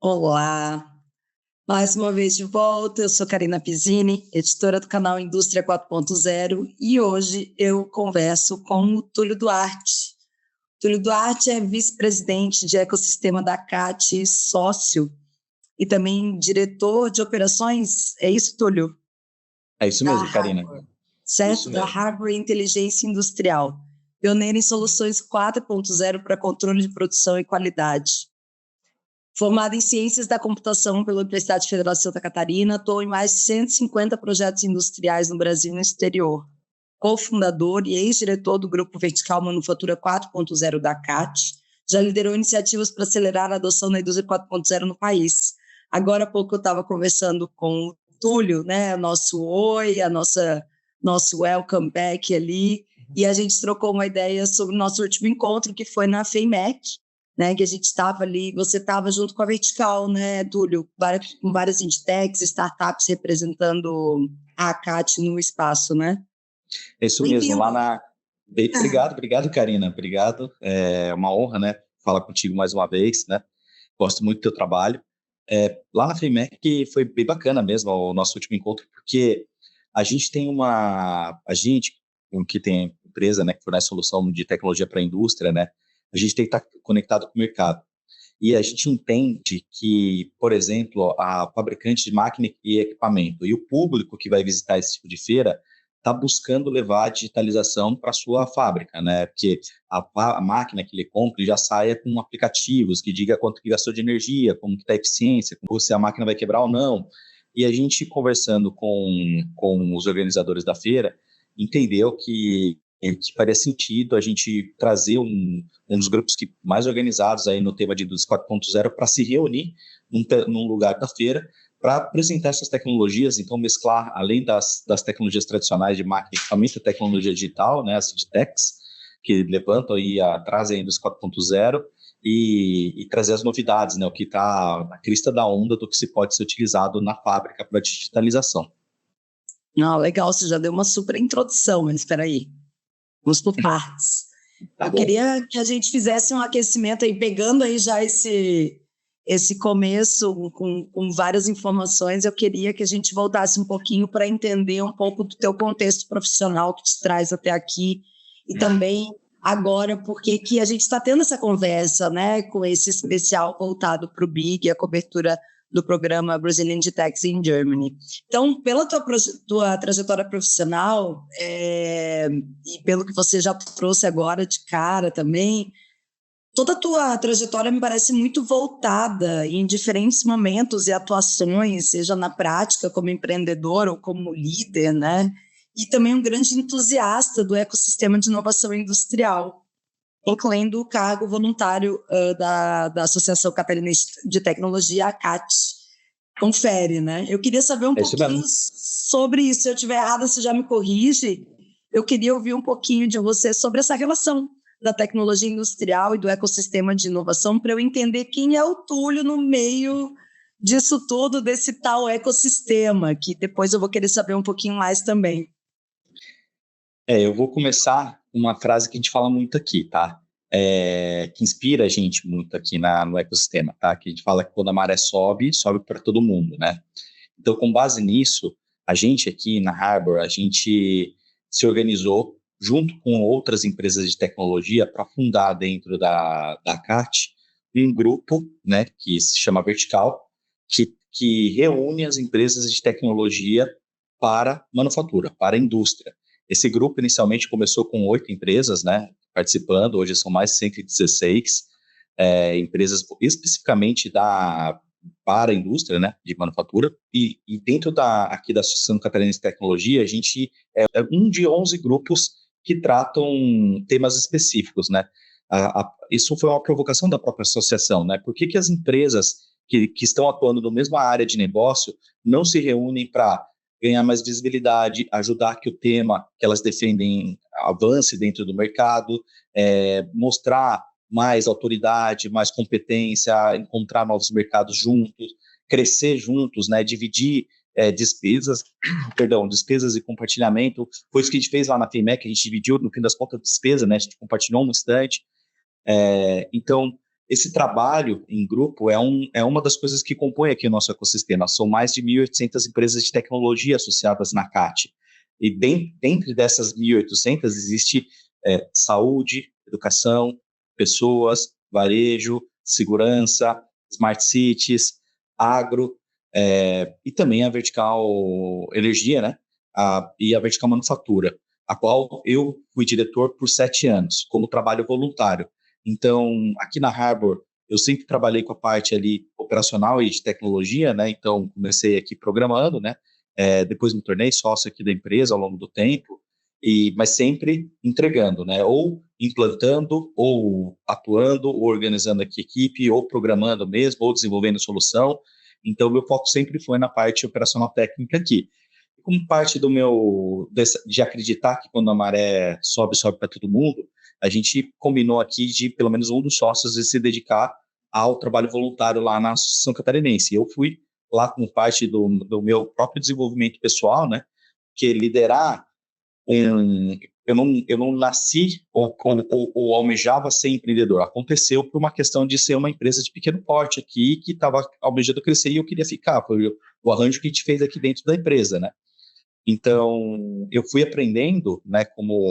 Olá, mais uma vez de volta. Eu sou Karina Pizzini, editora do canal Indústria 4.0, e hoje eu converso com o Túlio Duarte. Túlio Duarte é vice-presidente de ecossistema da CAT, sócio e também diretor de operações. É isso, Túlio? É isso Da mesmo, Karina. Harbour, certo? Isso Da mesmo. Harbour Inteligência Industrial, pioneira em soluções 4.0 para controle de produção e qualidade. Formada em Ciências da Computação pela Universidade Federal de Santa Catarina, atuou em mais de 150 projetos industriais no Brasil e no exterior. Co-fundador e ex-diretor do Grupo Vertical Manufatura 4.0 da CAT, já liderou iniciativas para acelerar a adoção da indústria 4.0 no país. Agora há pouco eu estava conversando com o Túlio, né, nosso oi, nosso welcome back ali, e a gente trocou uma ideia sobre o nosso último encontro, que foi na FEIMEC, né, que a gente estava ali, você estava junto com a Vertical, né, Túlio, com várias indtechs, startups representando a CAT no espaço, né? É isso mesmo. Bem-vindo. Obrigado, Karina. Obrigado. É uma honra, né, falar contigo mais uma vez, né? Gosto muito do teu trabalho. Lá na FEMEC foi bem bacana mesmo o nosso último encontro, porque a gente que tem empresa, né, que fornece solução de tecnologia para a indústria, né? A gente tem que estar conectado com o mercado. E a gente entende que, por exemplo, a fabricante de máquina e equipamento e o público que vai visitar esse tipo de feira está buscando levar a digitalização para a sua fábrica, né? Porque a máquina que ele compra ele já saia com aplicativos que diga quanto que gastou de energia, como que está a eficiência, se a máquina vai quebrar ou não. E a gente, conversando com os organizadores da feira, entendeu que faria sentido a gente trazer um dos grupos mais organizados aí no tema de indústria 4.0 para se reunir num lugar da feira para apresentar essas tecnologias, então mesclar, além das tecnologias tradicionais de máquina e equipamento, a tecnologia digital, né, as edtechs, que levantam e trazem a indústria 4.0 e trazer as novidades, né, o que está na crista da onda do que se pode ser utilizado na fábrica para digitalização. Não, legal, você já deu uma super introdução, mas espera aí, vamos por partes. Tá Eu bom. queria que a gente fizesse um aquecimento aí, pegando aí já esse começo com várias informações. Eu queria que a gente voltasse um pouquinho para entender um pouco do teu contexto profissional que te traz até aqui e também agora porque que a gente está tendo essa conversa, né, com esse especial voltado para o BIG, a cobertura do programa Brazilian Techs in Germany. Então, pela tua trajetória profissional, e pelo que você já trouxe agora de cara também, toda a tua trajetória me parece muito voltada em diferentes momentos e atuações, seja na prática como empreendedor ou como líder, né? E também um grande entusiasta do ecossistema de inovação industrial, incluindo o cargo voluntário da Associação Catarinense de Tecnologia, a CAT. Confere, né? Eu queria saber um É isso pouquinho mesmo. sobre isso. Se eu estiver errada, você já me corrige. Eu queria ouvir um pouquinho de você sobre essa relação da tecnologia industrial e do ecossistema de inovação para eu entender quem é o Túlio no meio disso tudo, desse tal ecossistema, que depois eu vou querer saber um pouquinho mais também. Eu vou começar com uma frase que a gente fala muito aqui, tá? Que inspira a gente muito aqui no ecossistema, tá? Que a gente fala que quando a maré sobe, sobe para todo mundo, né? Então, com base nisso, a gente aqui na Harbour, a gente se organizou junto com outras empresas de tecnologia para fundar dentro da CAT um grupo, né, que se chama Vertical, que reúne as empresas de tecnologia para manufatura, para a indústria. Esse grupo inicialmente começou com 8 empresas, né, participando, hoje são mais de 116 empresas especificamente para a indústria, né, de manufatura, e dentro aqui da Associação Catarinense de Tecnologia, a gente é um de 11 grupos que tratam temas específicos, né. Isso foi uma provocação da própria associação, né, por que as empresas que estão atuando na mesma área de negócio não se reúnem para ganhar mais visibilidade, ajudar que o tema que elas defendem avance dentro do mercado, mostrar mais autoridade, mais competência, encontrar novos mercados juntos, crescer juntos, né, dividir despesas, despesas e compartilhamento. Foi isso que a gente fez lá na FEMEC, a gente dividiu, no fim das contas, a despesa, né, a gente compartilhou um instante. Então, esse trabalho em grupo é uma das coisas que compõe aqui o nosso ecossistema. São mais de 1.800 empresas de tecnologia associadas na CAT. E dentre dessas 1.800 existe saúde, educação, pessoas, varejo, segurança, smart cities, agro, e também a vertical energia, né? E a vertical manufatura, a qual eu fui diretor por 7 anos, como trabalho voluntário. Então, aqui na Harbor, eu sempre trabalhei com a parte ali operacional e de tecnologia, né? Então, comecei aqui programando, né? Depois me tornei sócio aqui da empresa ao longo do tempo, mas sempre entregando, né? Ou implantando, ou atuando, ou organizando aqui equipe, ou programando mesmo, ou desenvolvendo solução. Então, meu foco sempre foi na parte operacional técnica aqui. Como parte de acreditar que quando a maré sobe, sobe para todo mundo, a gente combinou aqui de, pelo menos um dos sócios, de se dedicar ao trabalho voluntário lá na Associação Catarinense. Eu fui lá como parte do meu próprio desenvolvimento pessoal, né? Que liderar, eu não nasci ou almejava ser empreendedor. Aconteceu por uma questão de ser uma empresa de pequeno porte aqui, que estava almejando crescer e eu queria ficar. Foi o arranjo que a gente fez aqui dentro da empresa, né? Então, eu fui aprendendo, né, como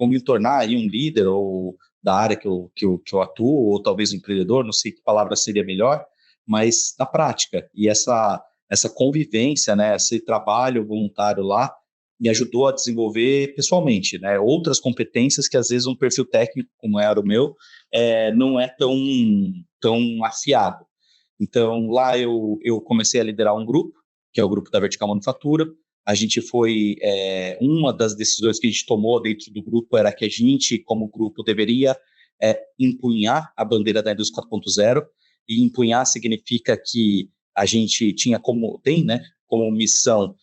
me tornar aí um líder ou da área que eu atuo, ou talvez um empreendedor, não sei que palavra seria melhor, mas na prática. E essa convivência, né, esse trabalho voluntário lá, me ajudou a desenvolver pessoalmente, né, outras competências que às vezes um perfil técnico, como era o meu, não é tão afiado. Então, lá eu comecei a liderar um grupo, que é o grupo da Vertical Manufatura. A gente uma das decisões que a gente tomou dentro do grupo era que a gente, como grupo, deveria empunhar a bandeira da indústria 4.0, e empunhar significa que a gente tem, né, como missão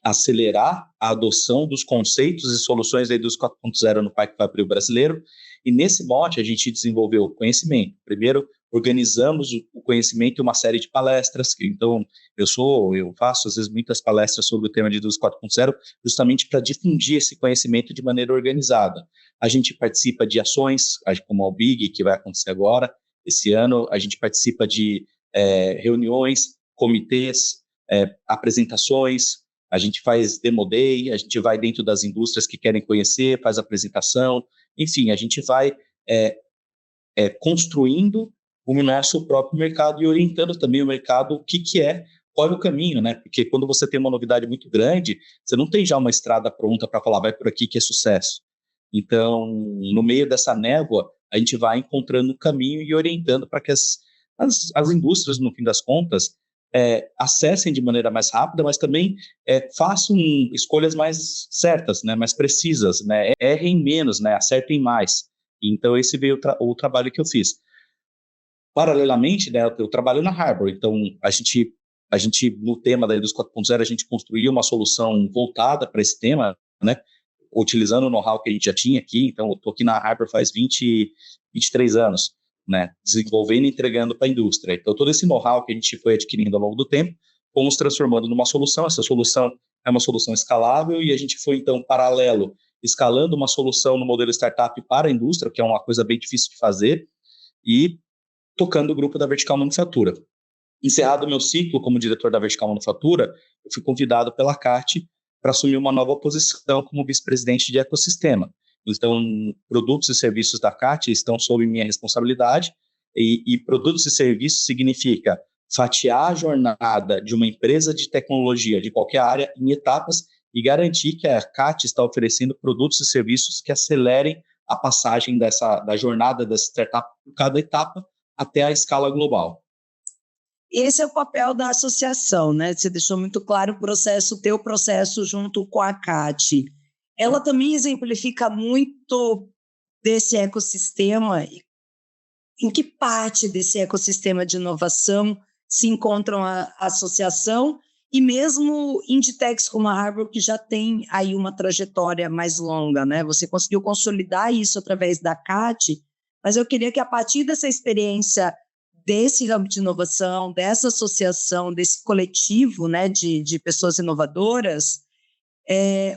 acelerar a adoção dos conceitos e soluções da indústria 4.0 no Parque Fabril brasileiro, e nesse mote a gente desenvolveu conhecimento. Primeiro, organizamos o conhecimento em uma série de palestras, então eu faço às vezes muitas palestras sobre o tema de indústria 4.0, justamente para difundir esse conhecimento de maneira organizada. A gente participa de ações, como a Big, que vai acontecer agora, esse ano, a gente participa de reuniões, comitês, apresentações, a gente faz demo day, a gente vai dentro das indústrias que querem conhecer, faz apresentação, enfim, a gente vai construindo o nosso próprio mercado e orientando também o mercado qual é o caminho, né? Porque quando você tem uma novidade muito grande, você não tem já uma estrada pronta para falar, vai por aqui que é sucesso. Então, no meio dessa névoa, a gente vai encontrando um caminho e orientando para que as indústrias, no fim das contas, acessem de maneira mais rápida, mas também façam escolhas mais certas, né, mais precisas, né, errem menos, né, acertem mais. Então, esse veio o trabalho que eu fiz. Paralelamente, né, eu trabalho na Harbor, então a gente, no tema da indústria 4.0, a gente construiu uma solução voltada para esse tema, né, utilizando o know-how que a gente já tinha aqui. Então, eu estou aqui na Harbor faz 23 anos, né, desenvolvendo e entregando para a indústria. Então, todo esse know-how que a gente foi adquirindo ao longo do tempo, fomos transformando numa solução. Essa solução é uma solução escalável e a gente foi, então, paralelo, escalando uma solução no modelo startup para a indústria, que é uma coisa bem difícil de fazer, e tocando o grupo da Vertical Manufatura. Encerrado o meu ciclo como diretor da Vertical Manufatura, eu fui convidado pela CAT para assumir uma nova posição como vice-presidente de ecossistema. Então, produtos e serviços da CAT estão sob minha responsabilidade, e produtos e serviços significa fatiar a jornada de uma empresa de tecnologia de qualquer área em etapas e garantir que a CAT está oferecendo produtos e serviços que acelerem a passagem da jornada dessa startup por cada etapa até a escala global. Esse é o papel da associação, né? Você deixou muito claro o teu processo junto com a CAT. Ela também exemplifica muito desse ecossistema. Em que parte desse ecossistema de inovação se encontram a associação e mesmo Inditex como a Harbor, que já tem aí uma trajetória mais longa, né? Você conseguiu consolidar isso através da CAT, mas eu queria que a partir dessa experiência desse hub de inovação, dessa associação, desse coletivo, né, de pessoas inovadoras,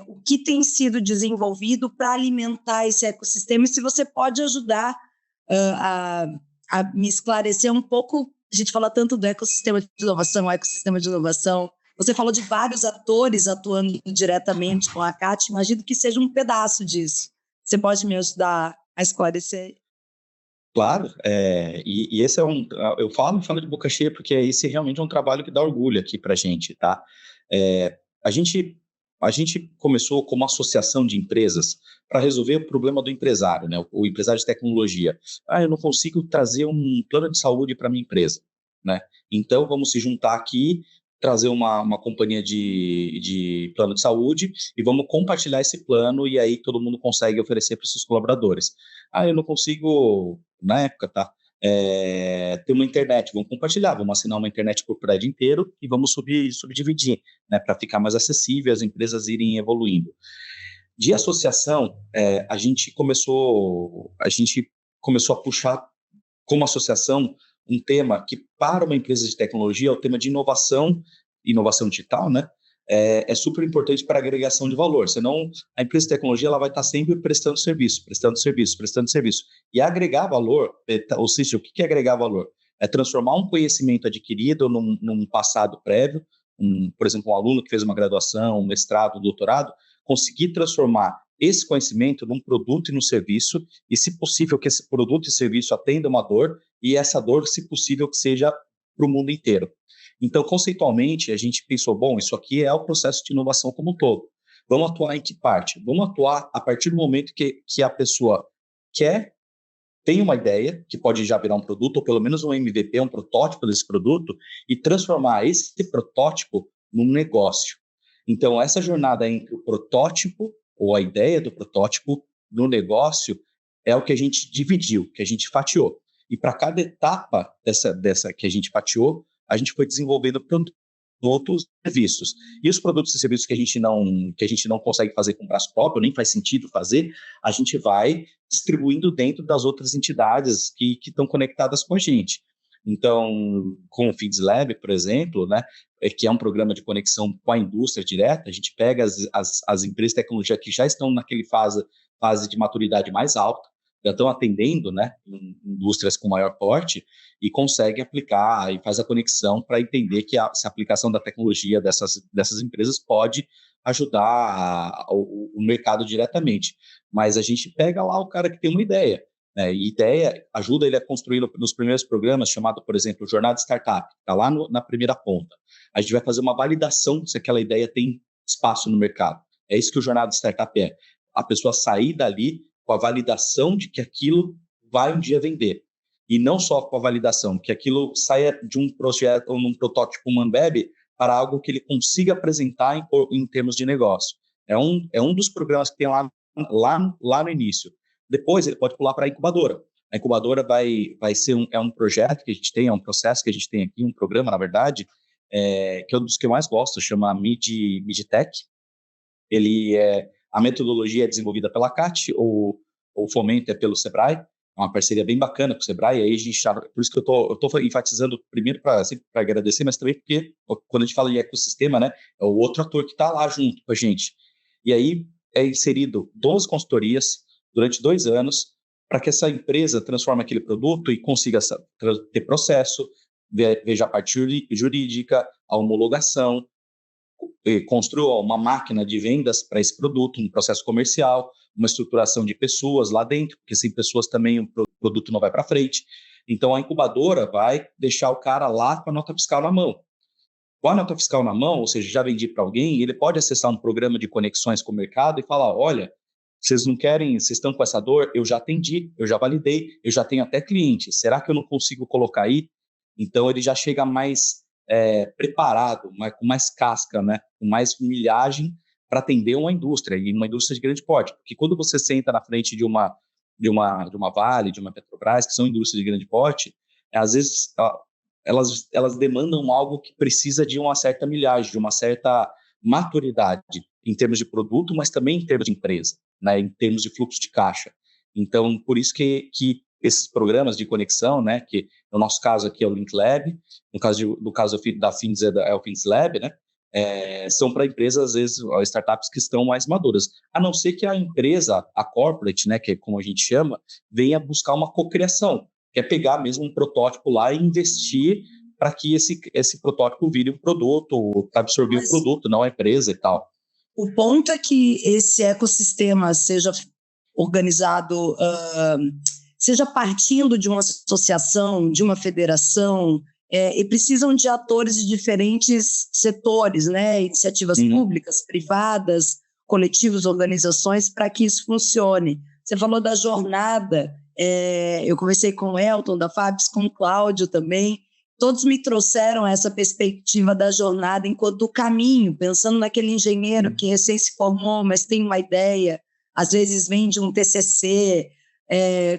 o que tem sido desenvolvido para alimentar esse ecossistema e se você pode ajudar a, a me esclarecer um pouco. A gente fala tanto do ecossistema de inovação, ecossistema de inovação. Você falou de vários atores atuando diretamente com a CAT, imagino que seja um pedaço disso. Você pode me ajudar a esclarecer? Claro, e esse eu falo de boca cheia porque esse realmente é um trabalho que dá orgulho aqui para a gente, tá? A gente começou como associação de empresas para resolver o problema do empresário, né? O empresário de tecnologia. Eu não consigo trazer um plano de saúde para minha empresa, né? Então vamos se juntar aqui, trazer uma companhia de plano de saúde e vamos compartilhar esse plano e aí todo mundo consegue oferecer para os seus colaboradores. Eu não consigo, na época, tá? Ter uma internet, vamos compartilhar, vamos assinar uma internet por prédio inteiro e vamos subdividir, né, para ficar mais acessível, as empresas irem evoluindo. De associação, a gente começou a puxar como associação um tema que para uma empresa de tecnologia é o tema de inovação digital, né? É super importante para a agregação de valor, senão a empresa de tecnologia ela vai estar sempre prestando serviço. E agregar valor, ou seja, o que é agregar valor? É transformar um conhecimento adquirido num passado prévio, por exemplo, um aluno que fez uma graduação, um mestrado, um doutorado, conseguir transformar esse conhecimento num produto e num serviço, e se possível que esse produto e serviço atenda uma dor, e essa dor, se possível, que seja para o mundo inteiro. Então, conceitualmente, a gente pensou, bom, isso aqui é o processo de inovação como um todo. Vamos atuar em que parte? Vamos atuar a partir do momento que a pessoa tem uma ideia, que pode já virar um produto, ou pelo menos um MVP, um protótipo desse produto, e transformar esse protótipo num negócio. Então, essa jornada entre o protótipo, ou a ideia do protótipo, no negócio, é o que a gente dividiu, que a gente fatiou. E para cada etapa dessa que a gente fatiou, a gente foi desenvolvendo produtos e serviços. E os produtos e serviços que a gente não consegue fazer com braço próprio, nem faz sentido fazer, a gente vai distribuindo dentro das outras entidades que estão conectadas com a gente. Então, com o Feeds Lab, por exemplo, né, que é um programa de conexão com a indústria direta, a gente pega as empresas de tecnologia que já estão naquele fase de maturidade mais alta, já estão atendendo, né, indústrias com maior porte, e consegue aplicar e faz a conexão para entender que se a aplicação da tecnologia dessas empresas pode ajudar o mercado diretamente. Mas a gente pega lá o cara que tem uma ideia, né, e ideia ajuda ele a construir nos primeiros programas, chamado, por exemplo, Jornada Startup, está lá na primeira ponta. A gente vai fazer uma validação se aquela ideia tem espaço no mercado. É isso que o Jornada Startup é. A pessoa sair dali com a validação de que aquilo vai um dia vender. E não só com a validação, que aquilo saia de um projeto ou num protótipo Manbebe para algo que ele consiga apresentar em termos de negócio. É um dos programas que tem lá no início. Depois ele pode pular para a incubadora. A incubadora vai ser um projeto que a gente tem, é um processo que a gente tem aqui, um programa, na verdade, que é um dos que eu mais gosto, chama MidTech. A metodologia é desenvolvida pela CAT, o fomento é pelo Sebrae, é uma parceria bem bacana com o Sebrae, e aí a gente por isso que eu tô enfatizando primeiro para agradecer, mas também porque quando a gente fala de ecossistema, né, é o outro ator que está lá junto com a gente. E aí é inserido 12 consultorias durante 2 anos para que essa empresa transforme aquele produto e consiga ter processo, veja a parte jurídica, a homologação, construa uma máquina de vendas para esse produto, um processo comercial, uma estruturação de pessoas lá dentro, porque sem pessoas também o produto não vai para frente. Então, a incubadora vai deixar o cara lá com a nota fiscal na mão. Com a nota fiscal na mão, ou seja, já vendi para alguém, ele pode acessar um programa de conexões com o mercado e falar, olha, vocês não querem, vocês estão com essa dor? Eu já atendi, eu já validei, eu já tenho até cliente. Será que eu não consigo colocar aí? Então, ele já chega mais preparado, com mais casca, né? Com mais milhagem para atender uma indústria, e uma indústria de grande porte. Porque quando você senta na frente de uma Vale, de uma Petrobras, que são indústrias de grande porte, às vezes elas demandam algo que precisa de uma certa milhagem, de uma certa maturidade em termos de produto, mas também em termos de empresa, né, em termos de fluxo de caixa. Então, por isso que esses programas de conexão, né, que no nosso caso aqui é o Link Lab, no caso da Fins é o Fins Lab, né, são para empresas, às vezes, startups que estão mais maduras. A não ser que a empresa, a corporate, né, que é como a gente chama, venha buscar uma cocriação, que é pegar mesmo um protótipo lá e investir para que esse protótipo vire um produto, para absorver o produto, não a empresa e tal. O ponto é que esse ecossistema seja organizado, seja partindo de uma associação, de uma federação, e precisam de atores de diferentes setores, né? Iniciativas públicas, privadas, coletivos, organizações, para que isso funcione. Você falou da jornada, eu conversei com o Elton, da Fabs, com o Cláudio também, todos me trouxeram essa perspectiva da jornada enquanto caminho, pensando naquele engenheiro que recém se formou, mas tem uma ideia, às vezes vem de um TCC,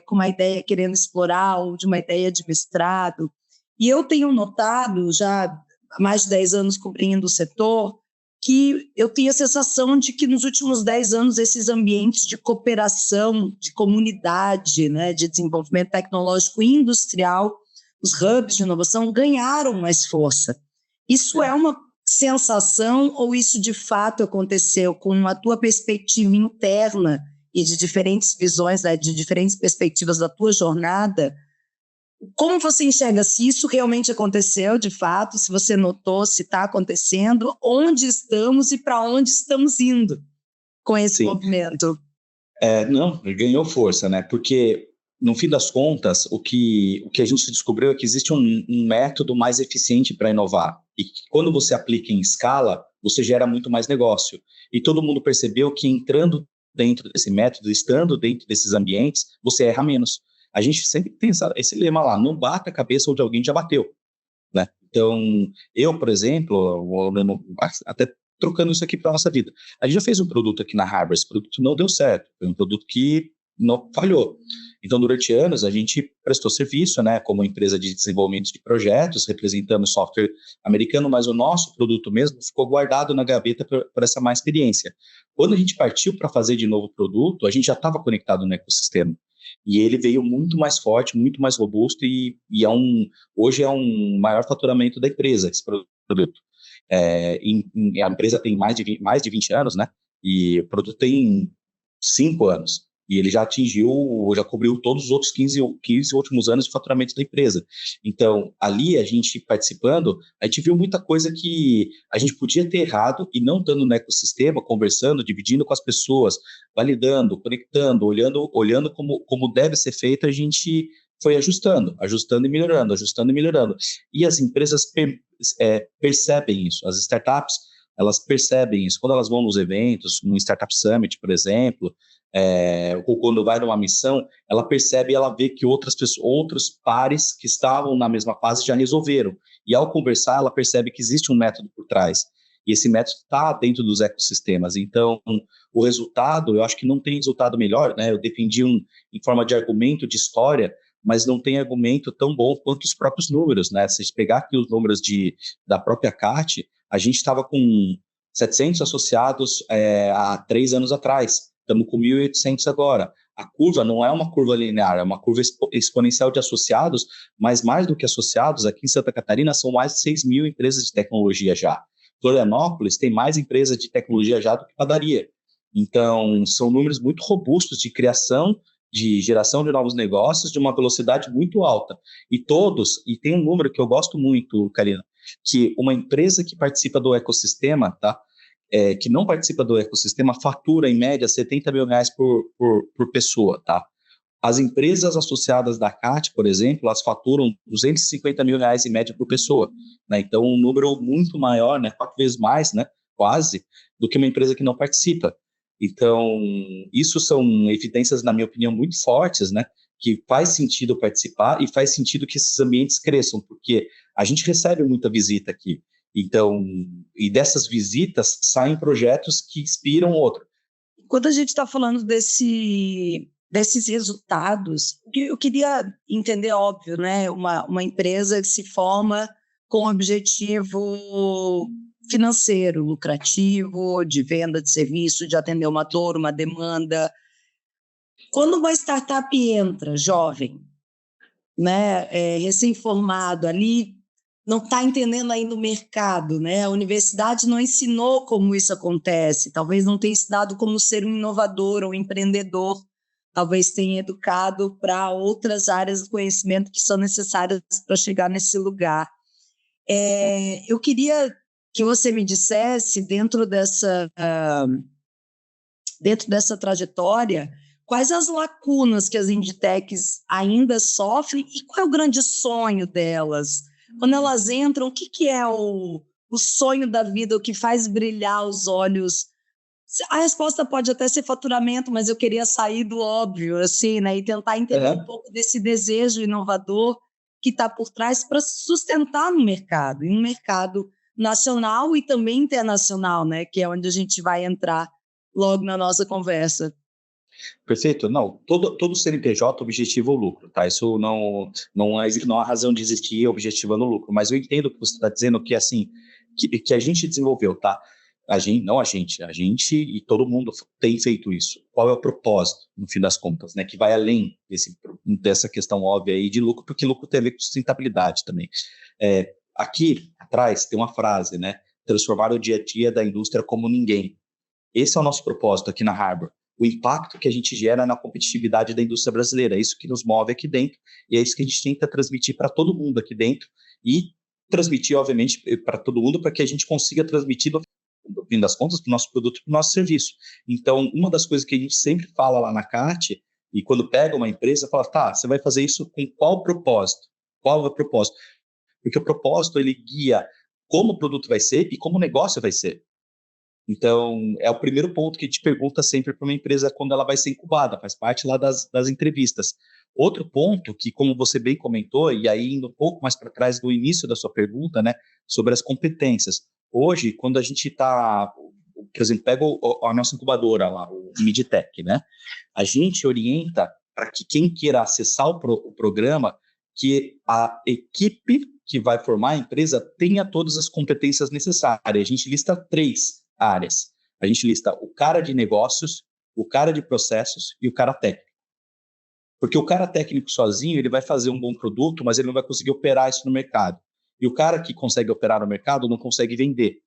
com uma ideia querendo explorar, ou de uma ideia de mestrado. E eu tenho notado, já há mais de 10 anos cobrindo o setor, que eu tenho a sensação de que nos últimos 10 anos esses ambientes de cooperação, de comunidade, né, de desenvolvimento tecnológico e industrial, os hubs de inovação ganharam mais força. Isso é uma sensação ou isso de fato aconteceu com a tua perspectiva interna e de diferentes visões, né, de diferentes perspectivas da tua jornada? Como você enxerga se isso realmente aconteceu de fato, se você notou, se está acontecendo, onde estamos e para onde estamos indo com esse movimento? Não, ganhou força, né? Porque no fim das contas, o que a gente descobriu é que existe um método mais eficiente para inovar. E que quando você aplica em escala, você gera muito mais negócio. E todo mundo percebeu que entrando dentro desse método, estando dentro desses ambientes, você erra menos. A gente sempre tem esse lema lá, não bata a cabeça onde alguém já bateu, né? Então, eu, por exemplo, até trocando isso aqui para a nossa vida, a gente já fez um produto aqui na Harvard, esse produto não deu certo, foi um produto que não falhou. Então, durante anos, a gente prestou serviço, né, como empresa de desenvolvimento de projetos, representando software americano, mas o nosso produto mesmo ficou guardado na gaveta por essa má experiência. Quando a gente partiu para fazer de novo o produto, a gente já estava conectado no ecossistema. E ele veio muito mais forte, muito mais robusto e hoje é um maior faturamento da empresa, esse produto. A empresa tem mais de 20 anos, né? E o produto tem 5 anos. E ele já cobriu todos os outros 15 últimos anos de faturamento da empresa. Então, ali, a gente participando, a gente viu muita coisa que a gente podia ter errado e não estando no ecossistema, conversando, dividindo com as pessoas, validando, conectando, olhando como deve ser feito, a gente foi ajustando e melhorando, ajustando e melhorando. E as empresas percebem isso, as startups, elas percebem isso. Quando elas vão nos eventos, no Startup Summit, por exemplo, ou quando vai numa missão, ela percebe e ela vê que outros pares que estavam na mesma fase já resolveram. E ao conversar, ela percebe que existe um método por trás. E esse método está dentro dos ecossistemas. Então, o resultado, eu acho que não tem resultado melhor, né? Eu defendi em forma de argumento, de história, mas não tem argumento tão bom quanto os próprios números, né? Se a gente pegar aqui os números da própria CAT, a gente estava com 700 associados há 3 anos atrás. Estamos com 1.800 agora. A curva não é uma curva linear, é uma curva exponencial de associados, mas mais do que associados, aqui em Santa Catarina são mais de 6 mil empresas de tecnologia já. Florianópolis tem mais empresas de tecnologia já do que padaria. Então, são números muito robustos de criação, de geração de novos negócios, de uma velocidade muito alta. E tem um número que eu gosto muito, Karina, que uma empresa que participa do ecossistema, tá? Que não participa do ecossistema, fatura em média R$70 mil por pessoa, tá? As empresas associadas da CAT, por exemplo, elas faturam R$250 mil em média por pessoa, né? Então, um número muito maior, né? 4 vezes mais, né? Quase, do que uma empresa que não participa. Então, isso são evidências, na minha opinião, muito fortes, né? Que faz sentido participar e faz sentido que esses ambientes cresçam, porque a gente recebe muita visita aqui. Então, e dessas visitas saem projetos que inspiram outro. Quando a gente está falando desses resultados, eu queria entender, óbvio, né? Uma empresa que se forma com objetivo financeiro, lucrativo, de venda de serviço, de atender uma dor, uma demanda. Quando uma startup entra, jovem, né, recém-formado ali, não está entendendo aí no mercado, né? A universidade não ensinou como isso acontece, talvez não tenha ensinado como ser um inovador ou um empreendedor, talvez tenha educado para outras áreas do conhecimento que são necessárias para chegar nesse lugar. Eu queria que você me dissesse, dentro dessa trajetória, quais as lacunas que as Inditechs ainda sofrem e qual é o grande sonho delas? Quando elas entram, o que é o sonho da vida, o que faz brilhar os olhos? A resposta pode até ser faturamento, mas eu queria sair do óbvio, assim, né, e tentar entender um pouco desse desejo inovador que está por trás para sustentar no mercado, em um mercado nacional e também internacional, né, que é onde a gente vai entrar logo na nossa conversa. Perfeito. Não, todo CNPJ objetivo é o lucro, tá? Isso não há razão de existir objetivando o lucro, mas eu entendo o que você está dizendo, que assim, que a gente desenvolveu, tá? A gente e todo mundo tem feito isso. Qual é o propósito, no fim das contas, né? Que vai além dessa questão óbvia aí de lucro, porque lucro tem a ver com sustentabilidade também. Aqui atrás tem uma frase, né? Transformar o dia a dia da indústria como ninguém. Esse é o nosso propósito aqui na Harbor. O impacto que a gente gera na competitividade da indústria brasileira. É isso que nos move aqui dentro e é isso que a gente tenta transmitir para todo mundo aqui dentro e transmitir, obviamente, para todo mundo para que a gente consiga transmitir, no fim das contas, para o nosso produto e para o nosso serviço. Então, uma das coisas que a gente sempre fala lá na CAT, e quando pega uma empresa, fala, tá, você vai fazer isso com qual propósito? Qual é o propósito? Porque o propósito, ele guia como o produto vai ser e como o negócio vai ser. Então, é o primeiro ponto que a gente pergunta sempre para uma empresa quando ela vai ser incubada, faz parte lá das entrevistas. Outro ponto que, como você bem comentou, e aí indo um pouco mais para trás do início da sua pergunta, né, sobre as competências. Hoje, quando a gente está, por exemplo, pega a nossa incubadora lá, o Midtech, né, a gente orienta para que quem queira acessar o programa, que a equipe que vai formar a empresa tenha todas as competências necessárias. A gente lista 3 áreas. A gente lista o cara de negócios, o cara de processos e o cara técnico. Porque o cara técnico sozinho, ele vai fazer um bom produto, mas ele não vai conseguir operar isso no mercado. E o cara que consegue operar no mercado não consegue vender.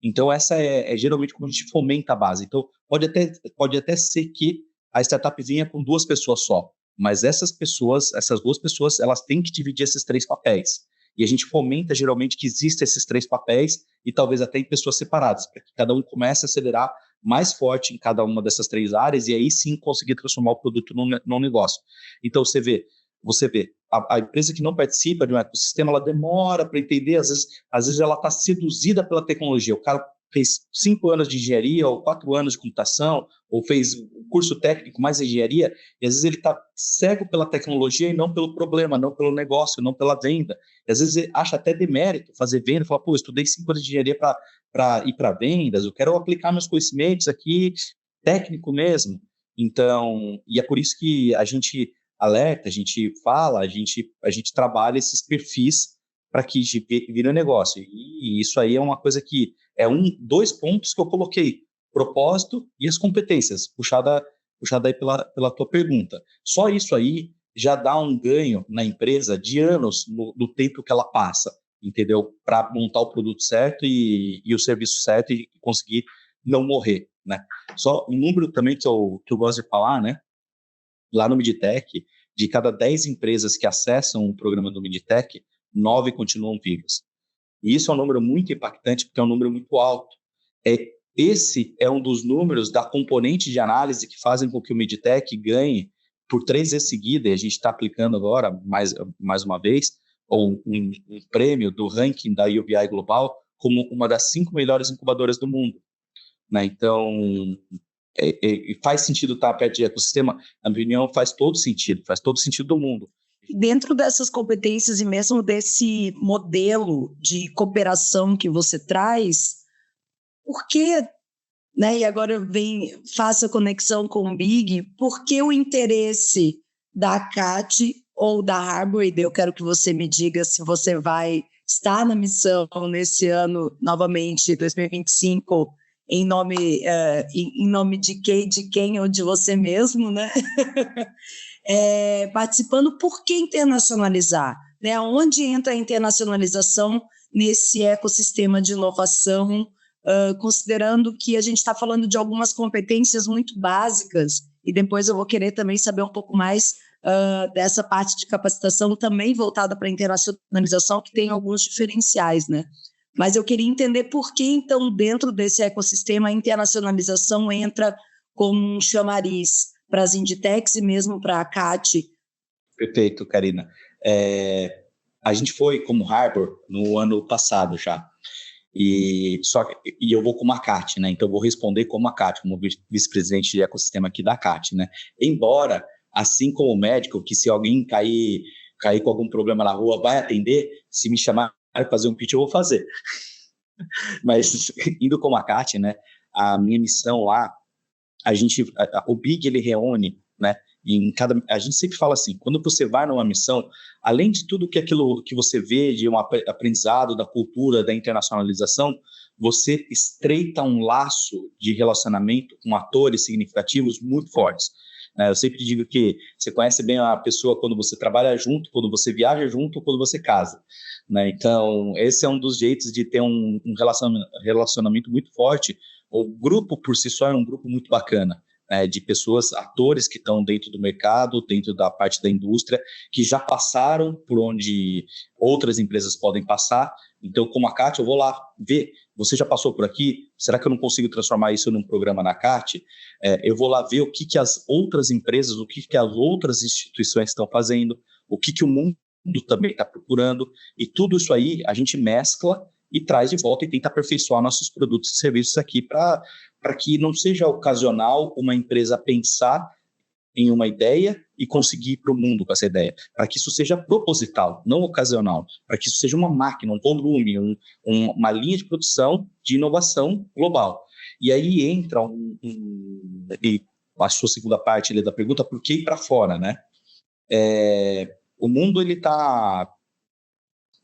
Então, essa é geralmente como a gente fomenta a base. Então, pode até ser que a startup venha com 2 pessoas só, mas essas 2 pessoas, elas têm que dividir esses 3 papéis. E a gente fomenta, geralmente, que existam esses 3 papéis e talvez até em pessoas separadas, para que cada um comece a acelerar mais forte em cada uma dessas 3 áreas e aí sim conseguir transformar o produto num negócio. Então, você vê a empresa que não participa de um ecossistema, ela demora para entender, às vezes ela está seduzida pela tecnologia. O cara fez 5 anos de engenharia ou 4 anos de computação, ou fez um curso técnico mais engenharia, e às vezes ele está cego pela tecnologia e não pelo problema, não pelo negócio, não pela venda. E às vezes ele acha até demérito fazer venda, fala, pô, eu estudei 5 anos de engenharia para ir para vendas, eu quero aplicar meus conhecimentos aqui, técnico mesmo. Então, e é por isso que a gente alerta, a gente fala, a gente trabalha esses perfis para que vire um negócio. E isso aí é uma coisa que é 2 pontos que eu coloquei, propósito e as competências, puxada aí pela tua pergunta. Só isso aí já dá um ganho na empresa de anos no tempo que ela passa, entendeu? Para montar o produto certo e o serviço certo e conseguir não morrer, né? Só um número também que eu gosto de falar, né? Lá no Midtech, de cada 10 empresas que acessam o programa do Midtech, 9 continuam vivas. E isso é um número muito impactante, porque é um número muito alto. Esse é um dos números da componente de análise que fazem com que o Midtech ganhe por 3 vezes seguida, e a gente está aplicando agora, mais uma vez, um prêmio do ranking da UBI Global como uma das 5 melhores incubadoras do mundo, né? Então, faz sentido estar perto de ecossistema? Na minha opinião, faz todo sentido do mundo. Dentro dessas competências e mesmo desse modelo de cooperação que você traz, por que, né, e agora faça a conexão com o Big, por que o interesse da CAT ou da Harbor, e eu quero que você me diga se você vai estar na missão nesse ano, novamente, 2025, em nome de quem ou de você mesmo, né? Participando, por que internacionalizar? né? Onde entra a internacionalização nesse ecossistema de inovação, considerando que a gente está falando de algumas competências muito básicas, e depois eu vou querer também saber um pouco mais dessa parte de capacitação também voltada para a internacionalização, que tem alguns diferenciais, né? Mas eu queria entender por que, então, dentro desse ecossistema, a internacionalização entra como um chamariz para as Inditex e mesmo para a CAT. Perfeito, Karina. A gente foi como Harbor no ano passado já, e eu vou como a CAT, né? Então eu vou responder como a CAT, como vice-presidente de ecossistema aqui da CAT, né? Embora, assim como o médico, que se alguém cair com algum problema na rua, vai atender, se me chamar para fazer um pitch, eu vou fazer. Mas indo como a CAT, né? A minha missão lá, o Big, ele reúne, né? A gente sempre fala assim, quando você vai numa missão, além de tudo aquilo que você vê de um aprendizado da cultura, da internacionalização, você estreita um laço de relacionamento com atores significativos muito fortes. Eu sempre digo que você conhece bem a pessoa quando você trabalha junto, quando você viaja junto, quando você casa, né? Então, esse é um dos jeitos de ter um relacionamento muito forte. O grupo, por si só, é um grupo muito bacana, né, de pessoas, atores que estão dentro do mercado, dentro da parte da indústria, que já passaram por onde outras empresas podem passar. Então, como a CAT, eu vou lá ver, você já passou por aqui? Será que eu não consigo transformar isso num programa na CAT? Eu vou lá ver o que as outras empresas, o que as outras instituições estão fazendo, o que o mundo também está procurando, e tudo isso aí a gente mescla e traz de volta e tenta aperfeiçoar nossos produtos e serviços aqui para que não seja ocasional uma empresa pensar em uma ideia e conseguir ir para o mundo com essa ideia, para que isso seja proposital, não ocasional, para que isso seja uma máquina, um volume, uma linha de produção de inovação global. E aí entra e a sua segunda parte da pergunta, por que ir para fora, né? O mundo ele está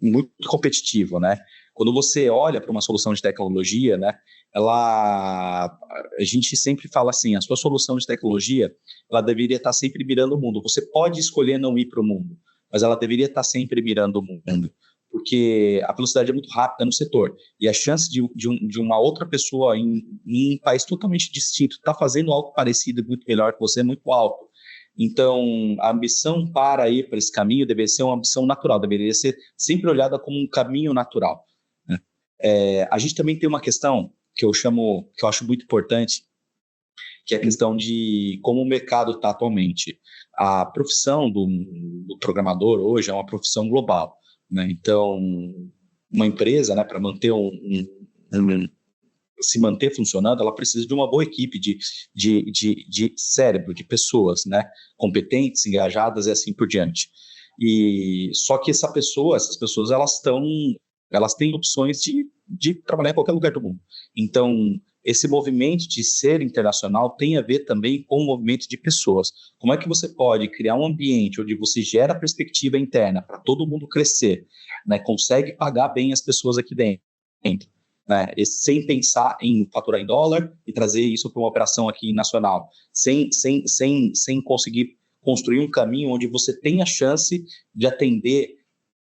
muito competitivo, né? Quando você olha para uma solução de tecnologia, né, a gente sempre fala assim, a sua solução de tecnologia, ela deveria estar sempre mirando o mundo. Você pode escolher não ir para o mundo, mas ela deveria estar sempre mirando o mundo, porque a velocidade é muito rápida no setor, e a chance de uma outra pessoa em um país totalmente distinto estar fazendo algo parecido e muito melhor que você é muito alto. Então, a ambição para ir para esse caminho deveria ser uma ambição natural, deveria ser sempre olhada como um caminho natural. A gente também tem uma questão que eu acho muito importante, que é a questão de como o mercado está atualmente. A profissão do programador hoje é uma profissão global, né? Então, uma empresa, né, para manter se manter funcionando, ela precisa de uma boa equipe de cérebro, de pessoas, né, competentes, engajadas e assim por diante. E só que essas pessoas elas têm opções de trabalhar em qualquer lugar do mundo. Então, esse movimento de ser internacional tem a ver também com o movimento de pessoas. Como é que você pode criar um ambiente onde você gera perspectiva interna para todo mundo crescer, né, consegue pagar bem as pessoas aqui dentro, né, sem pensar em faturar em dólar e trazer isso para uma operação aqui nacional, sem conseguir construir um caminho onde você tem a chance de atender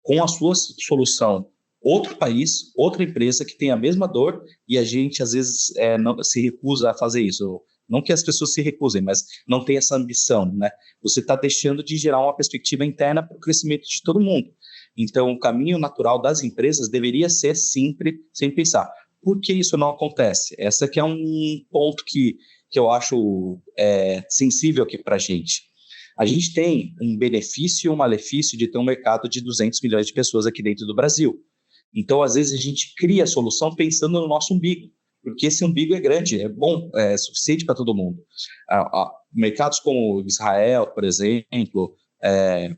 com a sua solução outro país, outra empresa que tem a mesma dor, e a gente às vezes não se recusa a fazer isso. Não que as pessoas se recusem, mas não tem essa ambição, né? Você está deixando de gerar uma perspectiva interna para o crescimento de todo mundo. Então, o caminho natural das empresas deveria ser sempre sem pensar. Por que isso não acontece? Esse aqui é um ponto que eu acho sensível aqui para a gente. A gente tem um benefício e um malefício de ter um mercado de 200 milhões de pessoas aqui dentro do Brasil. Então, às vezes, a gente cria a solução pensando no nosso umbigo, porque esse umbigo é grande, é bom, é suficiente para todo mundo. Mercados como Israel, por exemplo,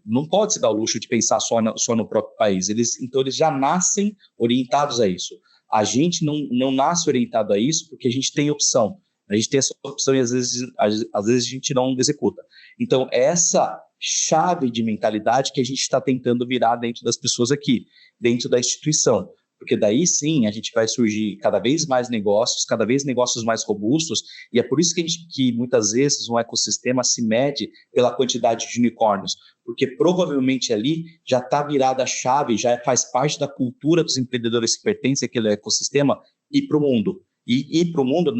não pode se dar o luxo de pensar só no próprio país. Então, eles já nascem orientados a isso. A gente não nasce orientado a isso porque a gente tem opção. A gente tem essa opção e, às vezes a gente não executa. Então, essa chave de mentalidade que a gente está tentando virar dentro das pessoas aqui, dentro da instituição. porque daí sim a gente vai surgir cada vez mais negócios, cada vez negócios mais robustos, e é por isso que muitas vezes um ecossistema se mede pela quantidade de unicórnios, porque provavelmente ali já está virada a chave, já faz parte da cultura dos empreendedores que pertencem àquele ecossistema e para o mundo. E para o mundo,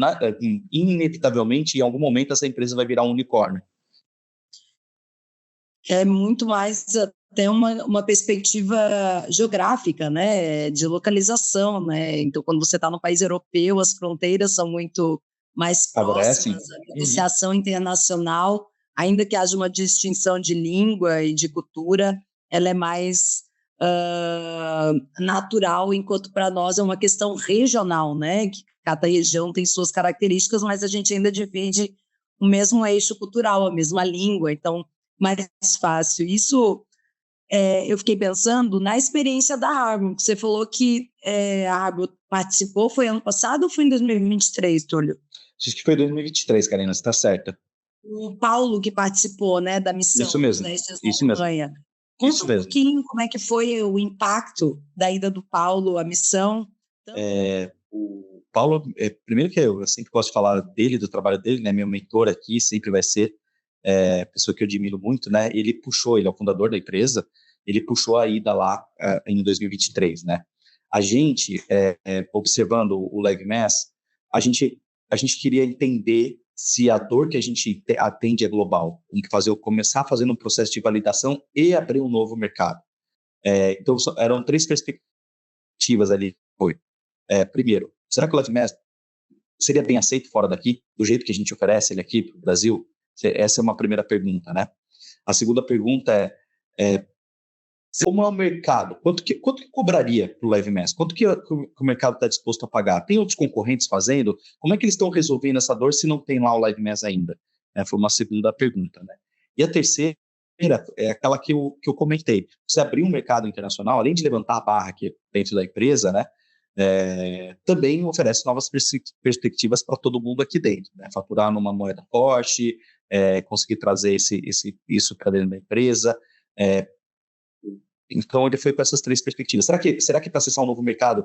inevitavelmente, em algum momento, essa empresa vai virar um unicórnio. É muito mais até uma perspectiva geográfica, né, de localização, né? Então, quando você está no país europeu, as fronteiras são muito mais Favorecem? próximas, a negociação internacional, ainda que haja uma distinção de língua e de cultura, ela é mais natural, enquanto para nós é uma questão regional, né? Que cada região tem suas características, mas a gente ainda divide o mesmo eixo cultural, a mesma língua, então mais fácil. Isso, eu fiquei pensando na experiência da Harvard, que você falou que a Harvard participou, foi ano passado ou foi em 2023, Túlio? Acho que foi 2023, Karina, você está certa. O Paulo que participou, né, da missão Isso mesmo, dos testes isso na mesmo. Alemanha. Conta um pouquinho como é que foi o impacto da ida do Paulo à missão. O Paulo, primeiro que eu sempre gosto de falar dele, do trabalho dele, né, meu mentor aqui sempre vai ser pessoa que eu admiro muito, né, ele é o fundador da empresa, ele puxou a ida lá em 2023, né. A gente, observando o LevMass, a gente queria entender se a dor que a gente atende é global, tem que começar fazendo um processo de validação e abrir um novo mercado. Então, eram 3 perspectivas ali. Primeiro, será que o LevMass seria bem aceito fora daqui, do jeito que a gente oferece ele aqui para o Brasil? Essa é uma primeira pergunta, né? A segunda pergunta como é o mercado? Quanto que cobraria para o LevMass? Quanto que o mercado está disposto a pagar? Tem outros concorrentes fazendo? Como é que eles estão resolvendo essa dor se não tem lá o LevMass ainda? Foi uma segunda pergunta, né? E a terceira é aquela que eu comentei. Você abrir um mercado internacional, além de levantar a barra aqui dentro da empresa, né? Também oferece novas perspectivas para todo mundo aqui dentro, né? Faturar numa moeda forte, conseguir trazer isso para dentro da empresa. Então, ele foi com essas 3 perspectivas. Será que para acessar um novo mercado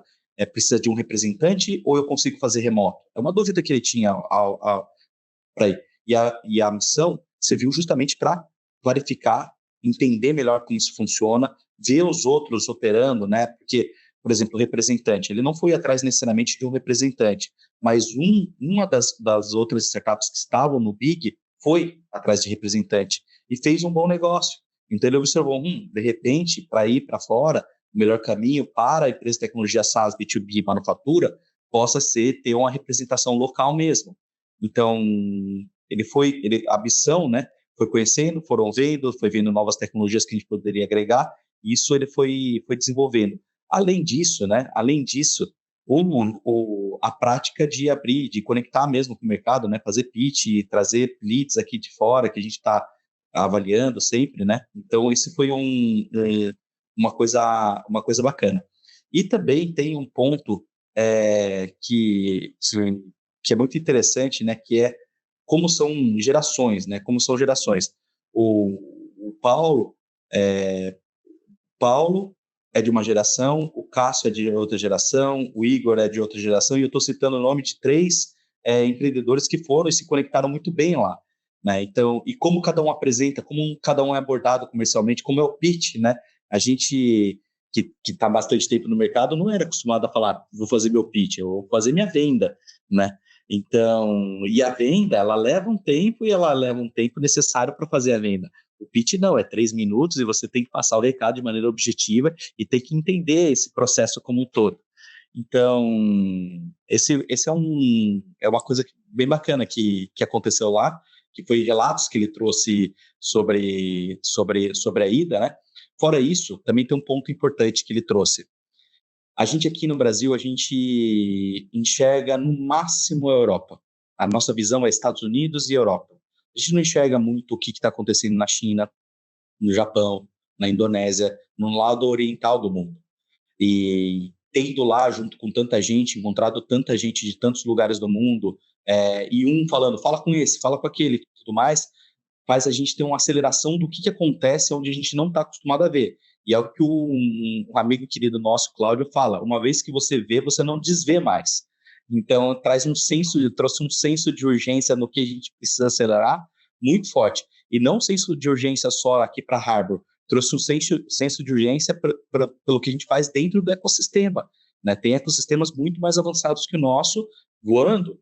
precisa de um representante ou eu consigo fazer remoto? É uma dúvida que ele tinha para ir. E a missão serviu justamente para clarificar, entender melhor como isso funciona, ver os outros operando, né? Porque, por exemplo, o representante, ele não foi atrás necessariamente de um representante, mas uma das outras startups que estavam no Big foi atrás de representante e fez um bom negócio. Então, ele observou, de repente, para ir para fora, o melhor caminho para a empresa de tecnologia SaaS, B2B, manufatura, possa ser ter uma representação local mesmo. Então, a missão, né, foi conhecendo, foi vendo novas tecnologias que a gente poderia agregar, e isso ele foi desenvolvendo. Além disso, a prática de abrir, de conectar mesmo com o mercado, né, fazer pitch, trazer leads aqui de fora, que a gente está avaliando sempre, né? Então, isso foi uma coisa bacana. E também tem um ponto que é muito interessante, né? Que é como são gerações, né? Como são gerações. O Paulo é de uma geração, o Cássio é de outra geração, o Igor é de outra geração, e eu estou citando o nome de 3 empreendedores que foram e se conectaram muito bem lá. Né? Então, e como cada um apresenta, como cada um é abordado comercialmente, como é o pitch, né? A gente que está bastante tempo no mercado não era acostumado a falar, vou fazer meu pitch, eu vou fazer minha venda, né? Então, e a venda, ela leva um tempo e ela leva um tempo necessário para fazer a venda. O pitch não, é 3 minutos e você tem que passar o recado de maneira objetiva e tem que entender esse processo como um todo. Então, esse é uma coisa bem bacana que aconteceu lá, que foi relatos que ele trouxe sobre a ida, né? Fora isso, também tem um ponto importante que ele trouxe. A gente aqui no Brasil, a gente enxerga no máximo a Europa. A nossa visão é Estados Unidos e Europa. A gente não enxerga muito o que está acontecendo na China, no Japão, na Indonésia, no lado oriental do mundo. E tendo lá, junto com tanta gente, encontrado tanta gente de tantos lugares do mundo, e um falando, fala com esse, fala com aquele, tudo mais, faz a gente ter uma aceleração do que acontece onde a gente não está acostumado a ver. E é o que um amigo querido nosso, Cláudio, fala: uma vez que você vê, você não desvê mais. Então, trouxe um senso de urgência no que a gente precisa acelerar muito forte. E não um senso de urgência só aqui para Harbor, trouxe um senso de urgência pelo que a gente faz dentro do ecossistema. Né? Tem ecossistemas muito mais avançados que o nosso, voando,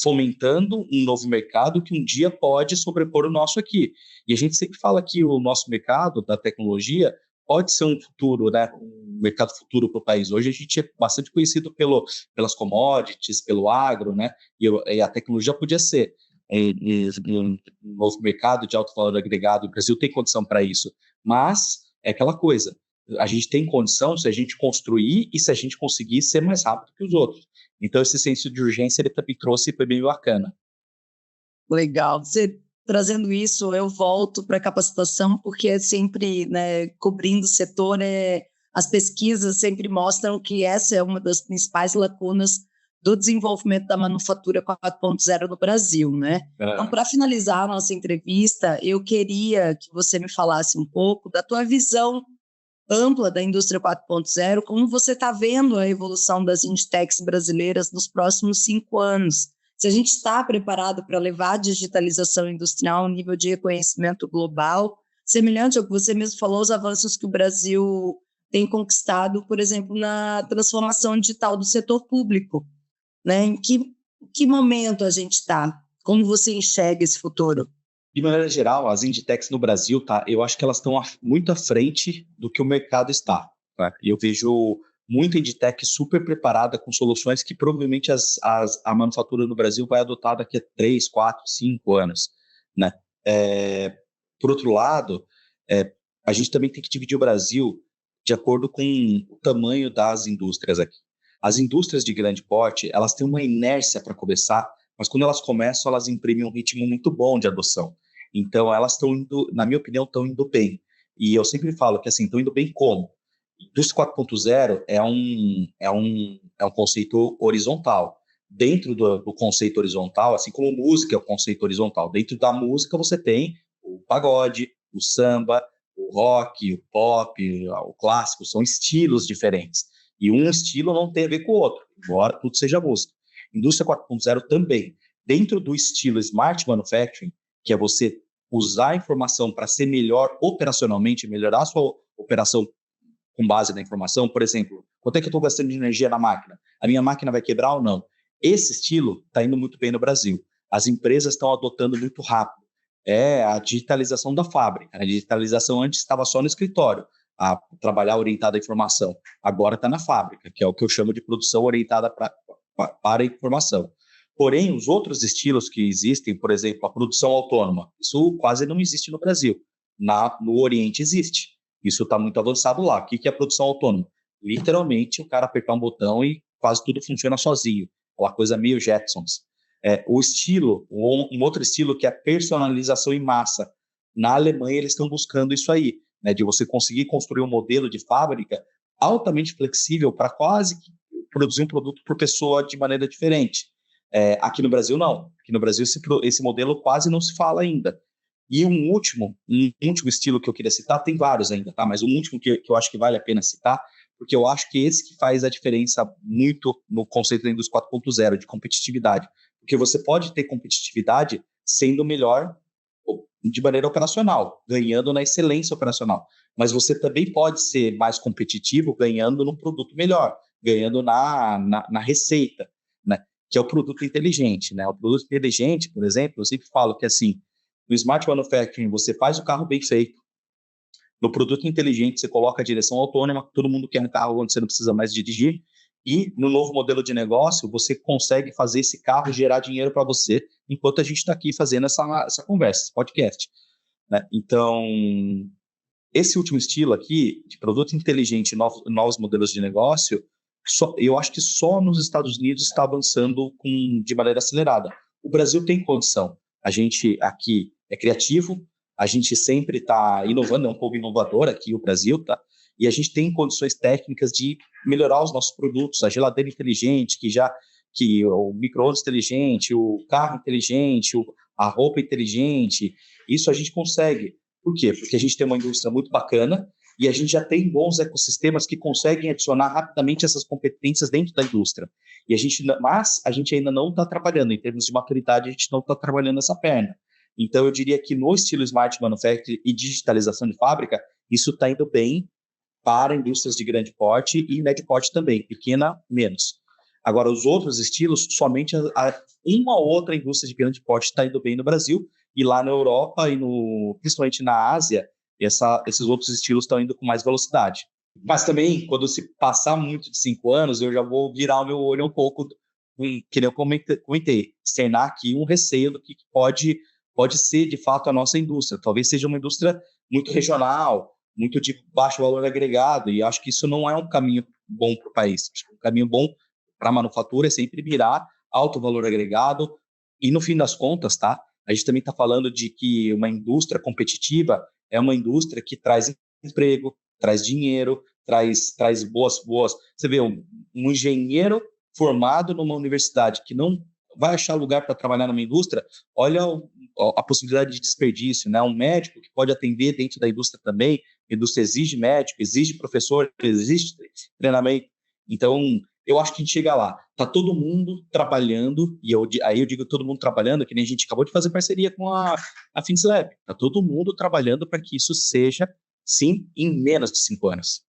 fomentando um novo mercado que um dia pode sobrepor o nosso aqui. E a gente sempre fala que o nosso mercado da tecnologia pode ser um futuro, né? Um mercado futuro para o país. Hoje a gente é bastante conhecido pelas commodities, pelo agro, né? E a tecnologia podia ser um novo mercado de alto valor agregado. O Brasil tem condição para isso, mas é aquela coisa. A gente tem condição se a gente construir e se a gente conseguir ser mais rápido que os outros. Então, esse senso de urgência ele também trouxe e foi bem bacana. Legal. Você trazendo isso, eu volto para a capacitação, porque é sempre, né, cobrindo o setor, as pesquisas sempre mostram que essa é uma das principais lacunas do desenvolvimento da manufatura 4.0 no Brasil, né? Então, para finalizar a nossa entrevista, eu queria que você me falasse um pouco da tua visão ampla da indústria 4.0, como você está vendo a evolução das indtechs brasileiras nos próximos 5 anos. Se a gente está preparado para levar a digitalização industrial a um nível de reconhecimento global, semelhante ao que você mesmo falou, os avanços que o Brasil tem conquistado, por exemplo, na transformação digital do setor público. Né? Em que momento a gente está? Como você enxerga esse futuro? De maneira geral, as indtechs no Brasil, tá? Eu acho que elas estão muito à frente do que o mercado está. Tá? E eu vejo muita indtech super preparada com soluções que provavelmente a manufatura no Brasil vai adotar daqui a 3, 4, 5 anos. Né? Por outro lado, a gente também tem que dividir o Brasil de acordo com o tamanho das indústrias aqui. As indústrias de grande porte, elas têm uma inércia para começar, mas quando elas começam, elas imprimem um ritmo muito bom de adoção. Então, elas estão indo, na minha opinião, estão indo bem. E eu sempre falo que, assim, estão indo bem como? Indústria 4.0 é um conceito horizontal. Dentro do conceito horizontal, assim como música é o conceito horizontal, dentro da música você tem o pagode, o samba, o rock, o pop, o clássico, são estilos diferentes. E um estilo não tem a ver com o outro, embora tudo seja música. Indústria 4.0 também. Dentro do estilo Smart Manufacturing, que é você usar a informação para ser melhor operacionalmente, melhorar a sua operação com base na informação. Por exemplo, quanto é que eu estou gastando de energia na máquina? A minha máquina vai quebrar ou não? Esse estilo está indo muito bem no Brasil. As empresas estão adotando muito rápido. É a digitalização da fábrica. A digitalização antes estava só no escritório, a trabalhar orientada à informação. Agora está na fábrica, que é o que eu chamo de produção orientada para a informação. Porém, os outros estilos que existem, por exemplo, a produção autônoma, isso quase não existe no Brasil. No Oriente existe. Isso está muito avançado lá. O que é a produção autônoma? Literalmente, o cara apertar um botão e quase tudo funciona sozinho. Uma coisa meio Jetsons. O estilo, um outro estilo que é a personalização em massa. Na Alemanha, eles estão buscando isso aí, né, de você conseguir construir um modelo de fábrica altamente flexível para quase produzir um produto por pessoa de maneira diferente. Aqui no Brasil, não. Aqui no Brasil, esse modelo quase não se fala ainda. E um último estilo que eu queria citar, tem vários ainda, tá? Mas um último que eu acho que vale a pena citar, porque eu acho que esse que faz a diferença muito no conceito da indústria 4.0, de competitividade. Porque você pode ter competitividade sendo melhor de maneira operacional, ganhando na excelência operacional. Mas você também pode ser mais competitivo ganhando num produto melhor, ganhando na receita, né? Que é o produto inteligente, né? O produto inteligente, por exemplo, eu sempre falo que, assim, no Smart Manufacturing, você faz o carro bem feito. No produto inteligente, você coloca a direção autônoma, todo mundo quer um carro onde você não precisa mais dirigir. E no novo modelo de negócio, você consegue fazer esse carro gerar dinheiro para você, enquanto a gente está aqui fazendo essa conversa, esse podcast. Né? Então, esse último estilo aqui, de produto inteligente e novos modelos de negócio, eu acho que só nos Estados Unidos está avançando de maneira acelerada. O Brasil tem condição. A gente aqui é criativo, a gente sempre está inovando, é um povo inovador aqui, o Brasil, tá? E a gente tem condições técnicas de melhorar os nossos produtos, a geladeira inteligente, que o micro-ondas inteligente, o carro inteligente, a roupa inteligente, isso a gente consegue. Por quê? Porque a gente tem uma indústria muito bacana e a gente já tem bons ecossistemas que conseguem adicionar rapidamente essas competências dentro da indústria. Mas a gente ainda não está trabalhando, em termos de maturidade, a gente não está trabalhando essa perna. Então, eu diria que no estilo Smart Manufacturing e digitalização de fábrica, isso está indo bem para indústrias de grande porte e médio porte também, pequena menos. Agora, os outros estilos, somente uma ou outra indústria de grande porte está indo bem no Brasil, e lá na Europa e principalmente na Ásia, esses outros estilos estão indo com mais velocidade. Mas também, quando se passar muito de 5 anos, eu já vou virar o meu olho um pouco, que nem eu comentei, externar aqui um receio do que pode ser, de fato, a nossa indústria. Talvez seja uma indústria muito regional, muito de baixo valor agregado, e acho que isso não é um caminho bom para o país. Acho que um caminho bom para a manufatura é sempre mirar alto valor agregado, e no fim das contas, tá? A gente também está falando de que uma indústria competitiva é uma indústria que traz emprego, traz dinheiro, traz boas. Você vê, um engenheiro formado numa universidade que não vai achar lugar para trabalhar numa indústria, olha a possibilidade de desperdício, né? Um médico que pode atender dentro da indústria também, a indústria exige médico, exige professor, exige treinamento. Então, eu acho que a gente chega lá. Está todo mundo trabalhando, e aí eu digo todo mundo trabalhando, que nem a gente acabou de fazer parceria com a FinSlab. Está todo mundo trabalhando para que isso seja, sim, em menos de 5 anos.